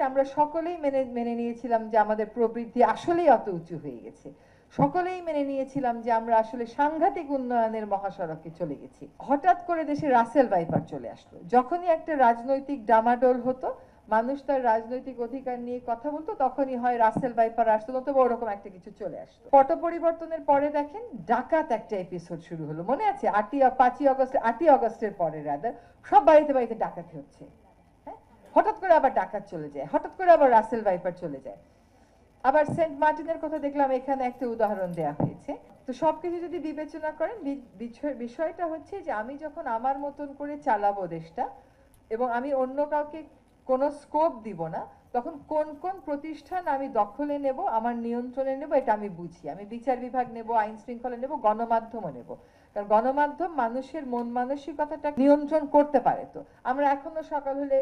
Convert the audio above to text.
আমরা সকলেই মেনে নিয়েছিলাম যে আমাদের প্রবৃদ্ধি আসলেই অত উঁচু হয়ে গেছে। সকলেই মেনে নিয়েছিলাম যে আমরা আসলে সাংঘাতিক উন্নয়নের মহাসড়কে চলে গেছি। হঠাৎ করে দেশে রাসেল ভাইপার চলে আসলো। যখনই একটা রাজনৈতিক ডামাডোল হতো, মানুষ তার রাজনৈতিক অধিকার নিয়ে কথা বলতো, তখনই হয় রাসেল ভাইপার আসতো, নতুবা ওরকম একটা কিছু চলে আসতো। পট পরিবর্তনের পরে দেখেন ডাকাত একটা এপিসোড শুরু হলো। মনে আছে 8ই অগস্টের পরে রাদার সব বাড়িতে বাড়িতে ডাকাতি হচ্ছে। হ্যাঁ, হঠাৎ করে আবার ডাকাত চলে যায়, হঠাৎ করে আবার রাসেল ভাইপার চলে যায়। আবার সেন্ট মার্টিনের কথা দেখলাম, এখানে একটা উদাহরণ দেয়া হয়েছে। তো সবকিছু যদি বিবেচনা করেন, বিষয়টা হচ্ছে যে আমি যখন আমার মতন করে চালাবো দেশটা এবং আমি অন্য কাউকে কোনো স্কোপ দিব না, তখন কোন কোন প্রতিষ্ঠান আমি দখলে নেব, আমার নিয়ন্ত্রণে নেব, এটা আমি বুঝি। আমি বিচার বিভাগ নেব, আইন শৃঙ্খলা নেব, গণমাধ্যমও নেব। কারণ গণমাধ্যম মানুষের মন মানসিকতাটা নিয়ন্ত্রণ করতে পারে। তো আমরা এখনো সকাল হলে